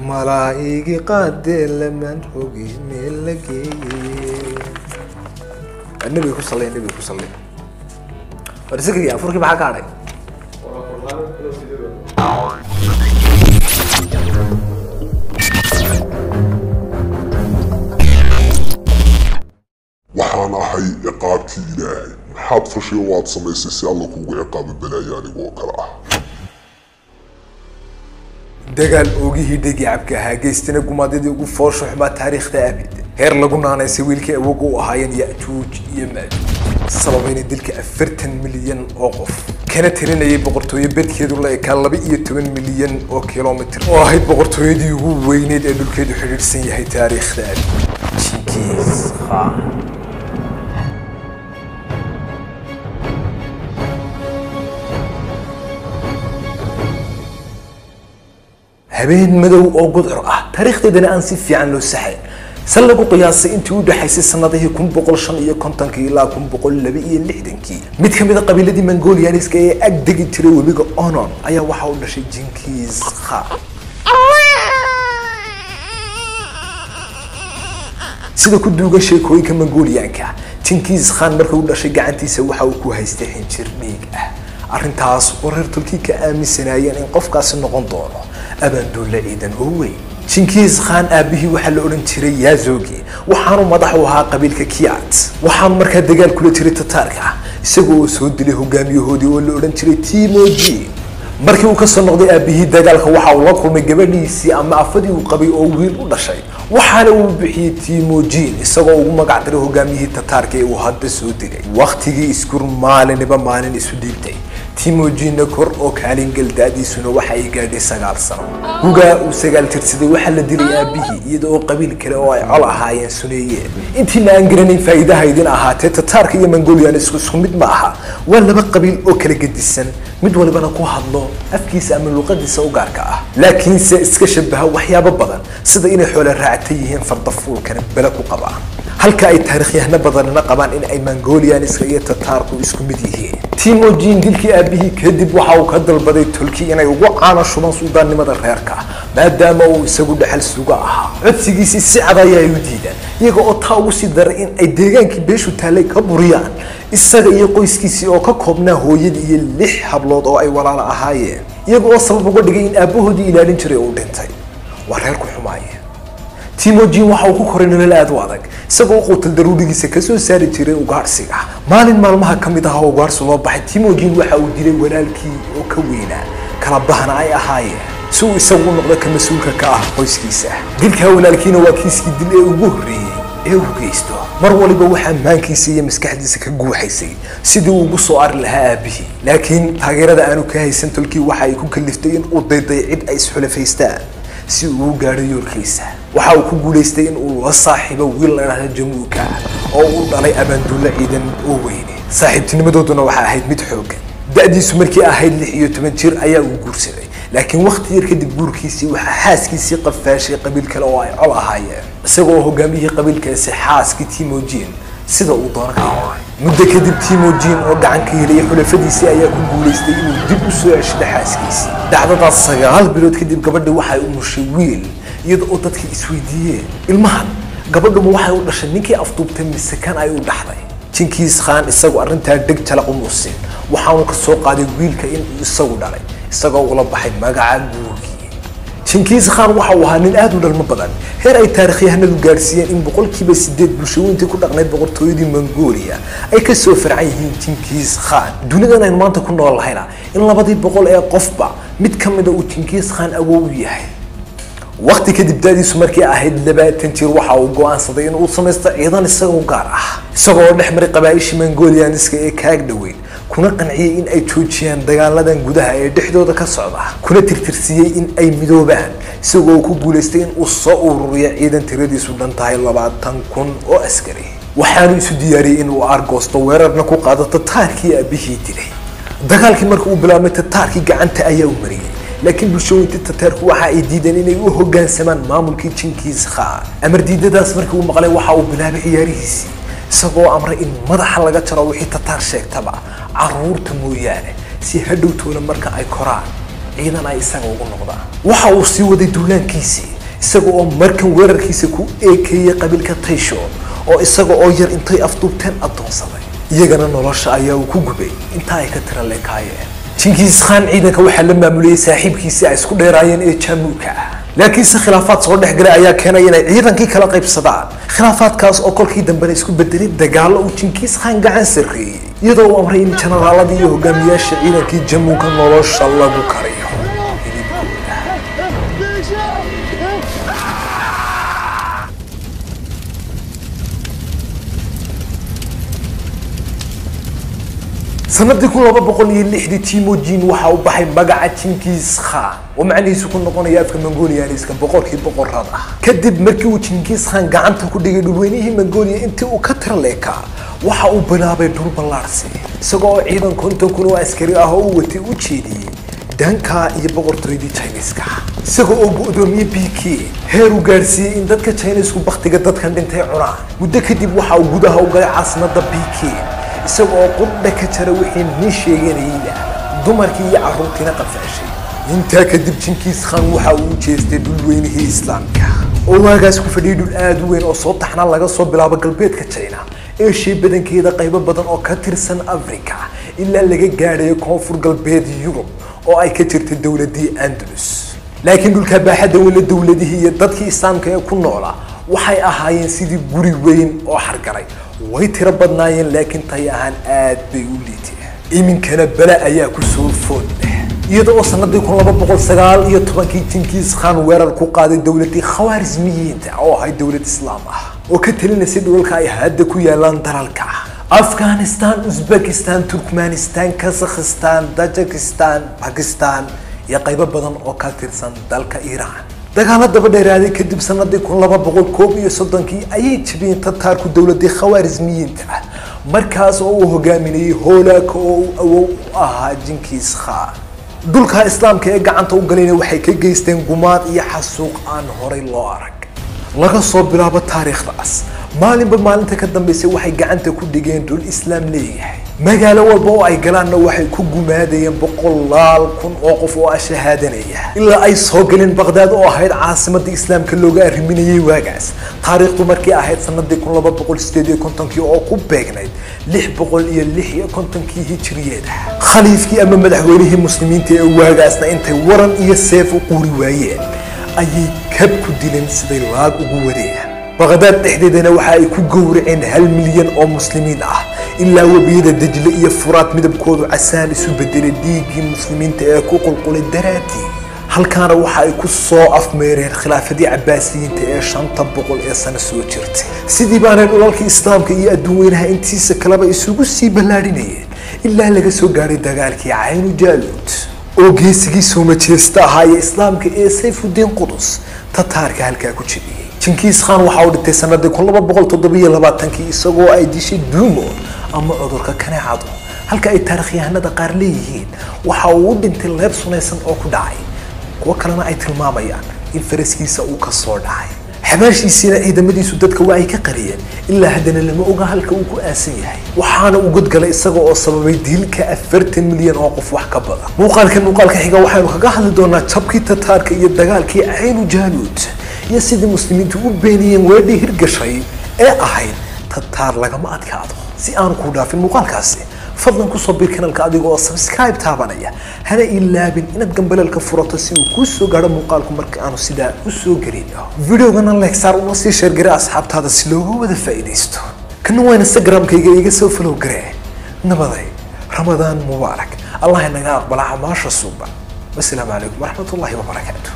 ملايقي قادل من روقي ملقي النبي يصلي النبي يصلي ورزقك يا فرقي معاك علي waxaan ahay ciqaabtii ilaahay maxaad fashay waad samaysay si alla kugu ciqaabo balaayo anigoo kale ah dagaal oogihii dhiig-yacabkii ahaa geystina gumaadadii ugu foosho xumaa taariikhda abid heer lagu naanaysay wiilkii awoog u ahaayeen ya'juuj iyo maajuuj sababayna dilka 40 milyan oo qof kana tirinayay boqortooyo bedkeedu la ekaa 12 milyan oo kiiloomitir oo ahayd boqortooyadii ugu weyneed ee dhulkeedu xidhiidhsan yahay taariikhda abid Jankiz Khan habeen madow oo gudcur ah taariikhdeedana aan si fiican loo saxayn san lagu qiyaasay intii u dhaxaysay sanadihii 1150 ilaa 1162 mid ka mid ah qabiiladii Mongolianiska ee ag degi jiray webiga Onon ayaa waxa uu dhashay Jankiz Khan sida ku duuga sheekooyinka Mongolianka Jankiz Khan markuu dhashay gacantiisa waxa uu ku haystay xinjir dhiig ah arrintaas wareer Turkiga ka aaminsanayeen in qofkaasi noqon doono أبندول عيدن هوي Jankiz Khan أبيه وحلا أورنتيري يازوجي وحانو مدحوها قبيل كيات وحان مركز دجال كل تري تتاركه سجوا سود له جام يهودي ولا أورنتيري تيموجي مركز وكسر نقضي أبيه دجال خوحة والله كل من جبني سي أما أفدي وقبي أويل ولا شيء وحالو بحي تيموجي سجوا وما قعد له جاميه تتاركه وهذا سودي وقتي يسكر مال نبى مال يسوديتي تيموجين كور أو كالين جلدادي سنو وحي قادي سجال سنة وجا وسجال ترسدي وحلا ديري أبيه يدو قبيل كلاوي على هاي سنية أنتي ما أنجرني فايدة هيدين أهات تتارك يا منقولي أنا سكسهم مد معها ولا بقبيل أو كلا جد السن مد ولا بنقوه الله أفكيس أمن الوقت سوقارك لكن سكشبها وحيا ببضن صدقين حول الرعتيهم فرضفول كان بلكو قبعا halka ay taariikhyahanna badanna qabaan in ay Mongolianiska iyo Tataarku isku mid yihiin Timojin dilkii aabihii kadib waxa uu ka dalbaday Turkiga inay ugu caano shuban suudaannimada reerka maadaama uu isagu dhaxal suuga ahaa codsigiisii si cad ayay u diideen iyaga oo taa ugu sii daray in ay deegaankii beeshu taalay ka buriyaan isaga iyo qoyskiisii oo ka koobnaa hooyadii iyo 6 hablood oo ay walaalo ahaayeen iyaga oo sabab uga dhigay in aabahoodii ilaalin jiray uu dhintay waa reerku xumaayeen Timojin waxa uu ku koray nolol aad u adag isagoo quutal daruurigiisa ka soo saari jiray ugaarsiga maalin maalmaha kamid ah ugaarsi loo baxay Timojin waxa uu dilay walaalkii oo ka weynaa kala bahana ay ahaayeen suu isagu noqday ka mas'uulka ka ah qoyskiisa dilka walaalkiina waa kiiskii dil ee ugu horeeyay ee uu geysto mar waliba waxa maankiisa iyo maskaxdiisa ka guuxaysay sidii uu ugu soo ari lahaa aabihii laakiin taageerada aanu ka haysan Turkiga waxa ay ku kaliftay in uu dayday cid ay isxulafaystaan si uu gaadho yoolkiisa waxa uu ku guuleystay in uu la saaxiibo wiil la jamuuka oo uu dhalay abaandulla ciidan oo weyn saaxiibtinimadooduna waxa ahayd mid xooggan da'diisu markii ahayd 16 jir ayaa uu guursaday laakiin waqti yar kadib guurkiisii waxa xaaskiisii qafaashay qabiil kale oo ay col ahaayeen isagoo hogaamiyay qabiilkaasi xaaskii Timojin sida uu doonay muddo kadib Timojin oo gacan ka helay xulafadiisii ayaa ku guuleystay inuu dib u soo ceshado xaaskiisii dhacdadaas 9 bilood kadib gabadha waxay u mushay wiil iyadoo oo dadkii isweydiiyeen ilmahan gabadhu waxay u dhashay ninkii afduubtay mise kan ay u dhaxday Jankiz Khan isagoo arrintaa dhig jalaq u muusin waxa uu ka soo qaaday wiilka in uu isagu dhalay isagoo ula baxay magaca Boqorkii Jankiz Khan waxa uu ahaa nin aad u dhalmo badan heer ay taariikhyahanadu gaarsiiyeen in 8% bulshooyinka ku dhaqnay boqortooyadii Mongolia ay ka soo farcan yihiin Jankiz Khan dunidan ay maanta ku nool lahayna in 200 ee qofba mid kamid ah uu Jankiz Khan awood u yahay waqti kadib daadiisu markii ahayd 20 jir waxa uu go'aansaday in uu sameesto ciidan isagoo gaar ah isagoo dhexmaray qabaa'ishii Mongolianiska ee kaag dhaweyn kuna qanciyay in ay joojiyaan dagaaladan gudaha ee dhexdooda ka socda kuna tirtirsiyay in ay midoobaan isagoo ku guuleystay in uu soo ururiyo ciidan tiradiisu dhan tahay 20,000 oo askari waxaanu isu diyaariyay in uu argoosto weerarna ku qaado Tataarkii aabihii dilay dagaalkii markii uu bilaabmay Tataarkii gacanta ayaa u mariyay laakiin bulshooyinka Tataarku waxa ay diideen inay u hoggaansamaan maamulkii Jankiz Khan amar diidadaas markii uu maqlay waxa uu bilaabay ciyaarihiisii isagoo amray in madaxa laga jaro wixii Tataar sheegtaba caruurta mooyaane si hadhowtooda marka ay koraan ciidan ay isaga ugu noqdaan waxa uu sii waday duulaankiisii isaga oo markan weerarkiisa ku eekeeyay qabiilka taysho oo isaga oo yar intay afduubteen adoonsaday iyagana nolosha ayaa uu ku gubay inta ay ka tira leekaayeen Jankiz Khan ciidanka waxa la maamulay saaxiibkiisa ay isku dheeraayeen ee Jamuka laakiin si khilaafaad soo dhexgalay ayaa keenay inay ciidankii kala qaybsadaan khilaafaadkaas oo kolkii dambe isku bedelay dagaal uu Jankiz Khan gacan sareeyay iyadoo uu amray in generaaladii iyo hogaamiyaasha ciidankii Jamuka nolosha lagu kariyo sanadii 260 Timojin waxa uu baxay magaca Jankiz Khan oo macnihiisu ku noqonaya afka Mongolianiska boqorkii boqorada kadib markii uu Jankiz Khan gacanta ku dhigay dhulweynihii Mongolia intii uu ka tirleeka waxa uu bilaabay dhul ballaarsi isagoo ciidan konton kun oo askari ah oo uu watay u jeediyay danka iyo boqortooyadii Chinese-ka isagoo oo go'doomiyay Peking heer uu gaarsiiyay in dadka Chinese-ku waqtiga dadkan dhintay cunaan muddo kadib waxa uu gudaha u galay caasimadda Peking isagoo qudda ka jara wixii nin sheeganayay dumarkii iyo carruurtiina qafashay inta kadib Jankiz Khan waxa uu jeestay dhulweynihii Islaamka oo waagaas ku fadhiyay dhul aad u weyn oo soo taxnaa laga soo bilaabo galbeedka China Asia badankeeda qaybo badan oo ka tirsan Afrika ilaa laga gaadhay koonfur galbeed Yurub oo ay ka jirtay dawladii Andalus laakiin dhulka baaxadda wala dawladihii iyo dadkii Islaamka ee ku noolaa waxay ahaayeen sidii guri weyn oo xargaray way tira badnaayeen laakiin tay ahaan aad bay u liiteen iminkana bala ayaa ku soo fooday iyadoo sanadii 219 Jankiz Khan weerar ku qaaday dawladii Khwarizmiyiinta oo ahayd dawlad Islaam ah oo ka talinayay dhulka ay hadda ku yaalaan dalalka Afghanistan, Uzbekistan, Turkmenistan, Kazakhstan, Tajikistan, Pakistan iyo qaybo badan oo ka tirsan dalka Iran dagaalada daba dheeraaday kadib sanadii 231 ayay jabiyeen Tataarku dawladii Khwarizmiyiinta markaas oo uu hogaaminayay Hoolaka oo uu ahaa Jankiz Khan dhulka Islaamka ee gacanta u galayna waxay ka geysteen gumaad iyo xasuuq aan horay loo arag laga soo bilaabo taariikhdaas maalinba maalinta ka dambeysay waxay gacanta ku dhigeen dhul Islaam leeyahay magaalo walba oo ay galaanna waxay ku gumaadayeen boqolaal kun oo qof oo shahaadanaya ilaa ay soo galeen Baghdad oo ahayd caasimadda Islaamka looga arriminayay waagaas taariikhdu markii ahayd sanadii 258 oo ku beegnayd 656 hijriyada khaliifkii ama madaxweynihii muslimiinta ee waagaasna intay waran iyo seef u quri waayeen ayay kab ku dileen siday laag ugu wadeen Baghdad dhexdeedana waxa ay ku gowraceen 1 milyan oo muslimiin ah ilaa wabiyada Dajle iyo Furaat midabkoodu casaan isu bedelay dhiigii muslimiinta ee ku qulqulay daraadii halkaana waxa ay ku soo afmeereen khilaafadii Cabbaasiyiinta ee 500 ee sano soo jirtay sidii baanay dhulalkii Islaamka iyo adduunweynaha intiisa kalaba isugu sii ballaarinayeen ilaa laga soo gaaray dagaalkii Aynu Jaalut oo geesigii soo majeesta ahaa ee Islaamka ee Sayfuddin Qudus Tataarka halka ku jibiyay Jankiz Khan waxa uu dhintay sanadii 227 isagoo ay dishay duumo ama cudurka kaneecadu halka ay taariikhyahanada qaar leeyihiin waxa uu dhintay leeb sunaysan oo ku dhacay kuwa kalena ay tilmaamayaan in faraskiisa uu ka soo dhacay xabaashiisina ciidamadiisu dadka waa ay ka qariyeen ilaa haddana lama oga halka uu ku aasan yahay waxaana uu godgalay isaga oo sababay dilka 40 milyan oo qof wax ka badan muuqaalka xiga waxaanu kaga hadli doonaa jabkii Tataarka iyo dagaalkii Aynu Jaalut iyo sidii muslimiintu u beeniyeen weedhii hirgashay ee ahayd Tataar lagama adkaado si aan ku dhaafin muuqaalkaasi fadlan ku soo bir kanalka adiga oo subscribe taabanaya hana ilaabin inaad gambalelka furato si uu ku soo gaaro muuqaalku marka aanu sidaa u soo garino videogana like saar oo si share gare asxaabtaada si looga wada faa'iideysto kana waa Instagram-kayga iga soo follow gare nabaday Ramadan mubaarak Allah inaga aqbala amaasha suuba wassalaamu alaykum wa rahmatullahi wa barakatuh